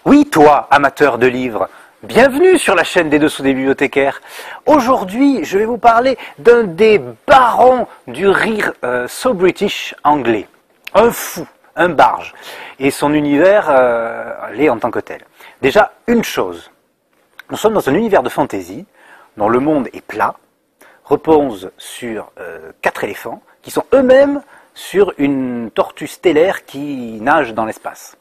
Oui, toi, amateur de livres, bienvenue sur la chaîne des Dessous des bibliothécaires. Aujourd'hui, je vais vous parler d'un des barons du rire so british anglais. Un fou, un barge. Et son univers l'est en tant que tel. Déjà, une chose. Nous sommes dans un univers de fantasy dont le monde est plat, repose sur 4 éléphants qui sont eux-mêmes sur une tortue stellaire qui nage dans l'espace.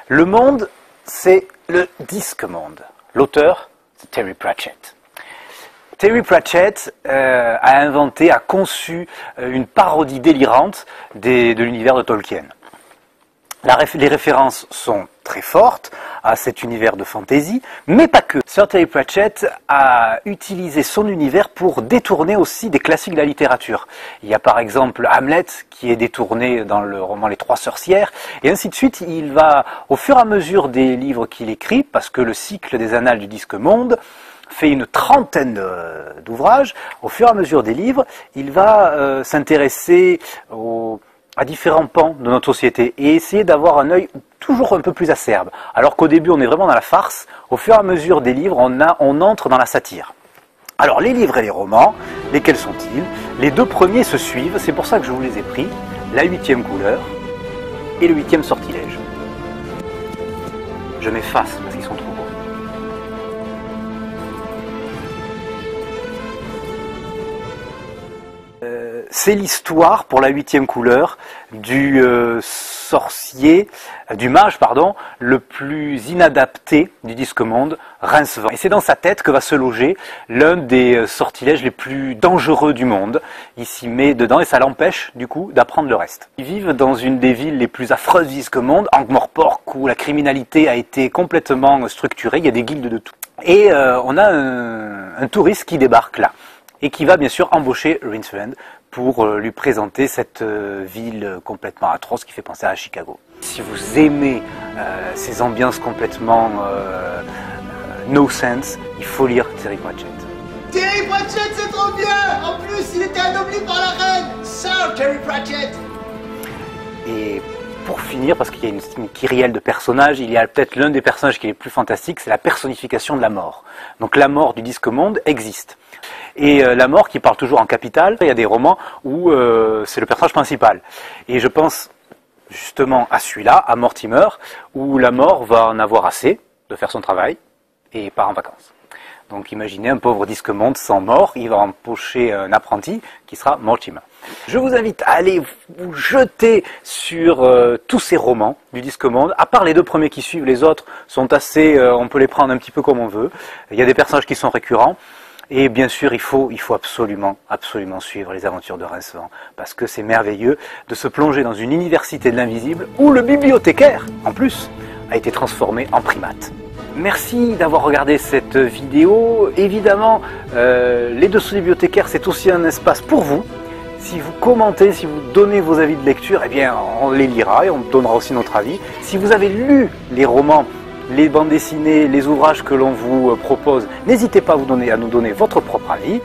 Le monde, c'est le disque monde. L'auteur, c'est Terry Pratchett. Terry Pratchett a conçu une parodie délirante de l'univers de Tolkien. Les références sont très fortes à cet univers de fantasy, mais pas que. Sir Terry Pratchett a utilisé son univers pour détourner aussi des classiques de la littérature. Il y a par exemple Hamlet qui est détourné dans le roman Les Trois Sorcières, et ainsi de suite. Il va, au fur et à mesure des livres qu'il écrit, parce que le cycle des Annales du Disque Monde fait une trentaine d'ouvrages, au fur et à mesure des livres, il va s'intéresser à différents pans de notre société et essayer d'avoir un œil toujours un peu plus acerbe. Alors qu'au début on est vraiment dans la farce, au fur et à mesure des livres on entre dans la satire. Alors les livres et les romans, lesquels sont-ils? Les deux premiers se suivent, c'est pour ça que je vous les ai pris, La 8e couleur et Le 8e sortilège. Je m'efface parce qu'ils sont trop beaux. C'est l'histoire, pour la 8e couleur, du mage, le plus inadapté du disque monde, Rincevent. Et c'est dans sa tête que va se loger l'un des sortilèges les plus dangereux du monde. Il s'y met dedans et ça l'empêche, du coup, d'apprendre le reste. Ils vivent dans une des villes les plus affreuses du disque monde, Ankh-Morpork, où la criminalité a été complètement structurée, il y a des guildes de tout. Et on a un touriste qui débarque là, et qui va bien sûr embaucher Rincevent pour lui présenter cette ville complètement atroce qui fait penser à Chicago. Si vous aimez ces ambiances complètement no sense, il faut lire Terry Pratchett. Terry Pratchett, c'est trop bien! En plus, il était anobli par la reine! Sir Terry Pratchett! Et pour finir, parce qu'il y a une kyrielle de personnages, il y a peut-être l'un des personnages qui est le plus fantastique, c'est la personnification de la mort. Donc la mort du disque monde existe. Et la mort qui parle toujours en capital, il y a des romans où c'est le personnage principal. Et je pense justement à celui-là, à Mortimer, où la mort va en avoir assez de faire son travail et part en vacances. Donc imaginez un pauvre disque monde sans mort, il va empocher un apprenti qui sera Mortimer. Je vous invite à aller vous jeter sur tous ces romans du disque monde, à part les deux premiers qui suivent, les autres sont assez, on peut les prendre un petit peu comme on veut. Il y a des personnages qui sont récurrents. Et bien sûr, il faut absolument suivre les aventures de Rincevent, parce que c'est merveilleux de se plonger dans une université de l'invisible où le bibliothécaire, en plus, a été transformé en primate. Merci d'avoir regardé cette vidéo. Évidemment, les Dessous des bibliothécaires, c'est aussi un espace pour vous. Si vous commentez, si vous donnez vos avis de lecture, eh bien, on les lira et on donnera aussi notre avis. Si vous avez lu les romans, les bandes dessinées, les ouvrages que l'on vous propose, n'hésitez pas à nous donner votre propre avis.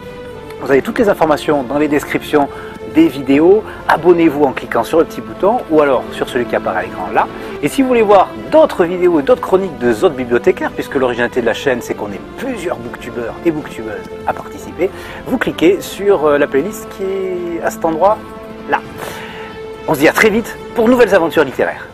Vous avez toutes les informations dans les descriptions des vidéos. Abonnez-vous en cliquant sur le petit bouton ou alors sur celui qui apparaît à l'écran là. Et si vous voulez voir d'autres vidéos et d'autres chroniques de autres bibliothécaires, puisque l'originalité de la chaîne c'est qu'on est plusieurs booktubeurs et booktubeuses à participer, vous cliquez sur la playlist qui est à cet endroit là. On se dit à très vite pour de nouvelles aventures littéraires.